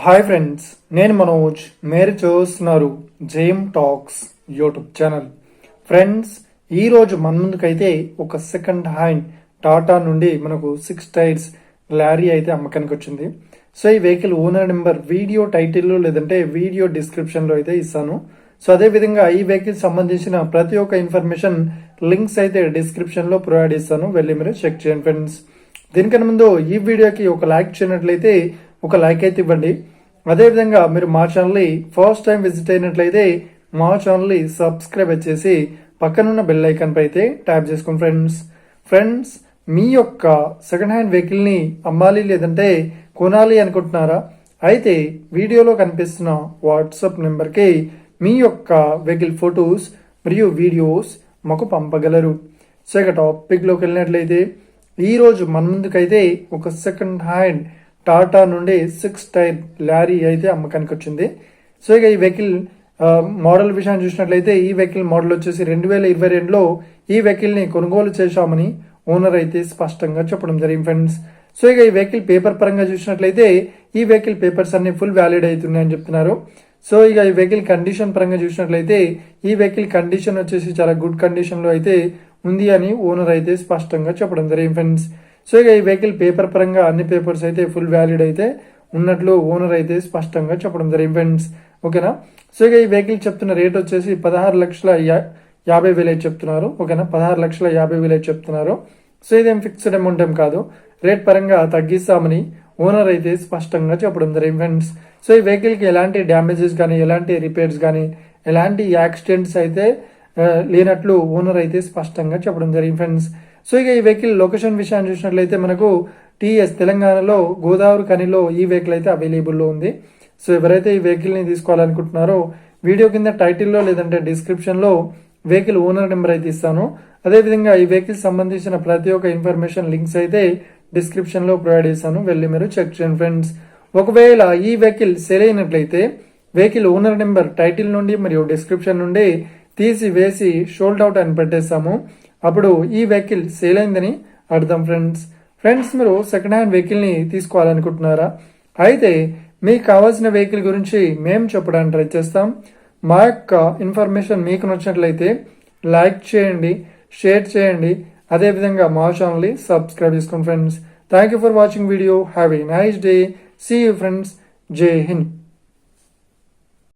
Hi friends, నేను మనోజ్. మీరు చూస్తున్నారు JM talks YouTube channel. Friends, ఈరోజు మన ముందుకైతే ఒక సెకండ్ హ్యాండ్ టాటా నుండి మనకు 6 టైర్స్ లారీ అయితే అమ్మకానికి వచ్చింది. సో ఈ వెహికల్ ఓనర్ నెంబర్ వీడియో టైటిల్లో లేదంటే వీడియో డిస్క్రిప్షన్లో అయితే ఇస్తాను. సో అదే విధంగా ఈ వెహికల్ సంబంధించిన ప్రతి ఒక్క ఇన్ఫర్మేషన్ లింక్స్ అయితే డిస్క్రిప్షన్లో ప్రొవైడ్ ఇస్తాను, వెళ్ళి మీరు చెక్ చేయండి ఫ్రెండ్స్. దీనికన్నా ముందు ఈ వీడియోకి ఒక లైక్ చేయనట్లయితే ఒక లైక్ అయితే ఇవ్వండి. అదేవిధంగా మీరు మా ఛానల్ని ఫస్ట్ టైం విజిట్ అయినట్లయితే మా ఛానల్ని సబ్స్క్రైబ్ చేసి పక్కనున్న బెల్ ఐకాన్ పై అయితే ట్యాప్ చేసుకోండి ఫ్రెండ్స్. మీ యొక్క సెకండ్ హ్యాండ్ వెహికల్ని అమ్మాలి లేదంటే కొనాలి అనుకుంటున్నారా? అయితే వీడియోలో కనిపిస్తున్న వాట్సాప్ నెంబర్కి మీ యొక్క వెహికల్ ఫొటోస్ మరియు వీడియోస్ మాకు పంపగలరు. సో ఇక టాపిక్లోకి వెళ్ళినట్లయితే ఈరోజు మన ముందుకైతే ఒక సెకండ్ హ్యాండ్ టాటా నుండి 6 టైర్ లారీ అయితే అమ్మకానికి వచ్చింది. సో ఇక ఈ వెహికల్ మోడల్ విషయాన్ని చూసినట్లయితే ఈ వెహికల్ మోడల్ వచ్చేసి 2022లో ఈ వెహికల్ని కొనుగోలు చేశామని ఓనర్ అయితే స్పష్టంగా చెప్పడం జరిగింది ఫ్రెండ్స్. సో ఇక ఈ వెహికల్ పేపర్ పరంగా చూసినట్లయితే ఈ వెహికల్ పేపర్స్ అన్ని ఫుల్ వ్యాలిడ్ అవుతున్నాయని చెప్తున్నారు. సో ఇక ఈ వెహికల్ కండిషన్ పరంగా చూసినట్లయితే ఈ వెహికల్ కండిషన్ వచ్చేసి చాలా గుడ్ కండిషన్ లో అయితే ఉంది అని ఓనర్ అయితే స్పష్టంగా చెప్పడం జరిగింది ఫ్రెండ్స్. సో ఇక ఈ వెహికల్ పేపర్ పరంగా అన్ని పేపర్స్ అయితే ఫుల్ వ్యాలిడ్ అయితే ఉన్నట్లు ఓనర్ అయితే స్పష్టంగా చెప్పడం జరిగింది ఫ్రెండ్స్. ఓకేనా. సో ఇక ఈ వెహికల్ చెప్తున్న రేట్ వచ్చేసి 16,50,000 అయితే చెప్తున్నారు. ఓకేనా, 16,50,000 అయితే చెప్తున్నారు. సో ఇదేం ఫిక్స్డ్ అమౌంట్ ఏం కాదు, రేట్ పరంగా తగ్గిస్తామని ఓనర్ అయితే స్పష్టంగా చెప్పడం జరిగింది ఫ్రెండ్స్. సో ఈ వెహికల్కి ఎలాంటి డ్యామేజెస్ కానీ ఎలాంటి రిపేర్స్ కానీ ఎలాంటి యాక్సిడెంట్స్ అయితే లేనట్లు ఓనర్ అయితే స్పష్టంగా చెప్పడం జరిగింది ఫ్రెండ్స్. సో ఇక ఈ వెహికల్ లొకేషన్ విషయాన్ని చూసినట్లయితే మనకు టీఎస్ తెలంగాణలో గోదావరి ఖనిలో ఈ వెహికల్ అయితే అవైలబుల్లో ఉంది. సో ఎవరైతే ఈ వెహికల్ని తీసుకోవాలనుకుంటున్నారో వీడియో కింద టైటిల్లో లేదంటే డిస్క్రిప్షన్లో వెహికల్ ఓనర్ నెంబర్ అయితే ఇస్తాను. అదేవిధంగా ఈ వెహికల్ సంబంధించిన ప్రతి ఒక్క ఇన్ఫర్మేషన్ లింక్స్ అయితే డిస్క్రిప్షన్లో ప్రొవైడ్ చేశాను, వెళ్ళి మీరు చెక్ చేయండి ఫ్రెండ్స్. ఒకవేళ ఈ వెహికల్ సేల్ అయినట్లయితే వెహికల్ ఓనర్ నెంబర్ టైటిల్ నుండి మరియు డిస్క్రిప్షన్ నుండి తీసి వేసి షోల్డ్ అవుట్ అని పెట్టేస్తాము. అప్పుడు ఈ వెహికల్ సేల్ అయిందని అర్థం ఫ్రెండ్స్. మీరు సెకండ్ హ్యాండ్ వెహికల్ని తీసుకోవాలనుకుంటున్నారా? అయితే మీకు కావాల్సిన వెహికల్ గురించి మేము చెప్పడానికి ట్రై చేస్తాం. మా యొక్క ఇన్ఫర్మేషన్ మీకు నచ్చినట్లయితే లైక్ చేయండి, షేర్ చేయండి, అదేవిధంగా మా ఛానల్ని సబ్స్క్రైబ్ చేసుకోండి friends. Thank you for watching video. Have a nice day. See you friends. Jai Hind.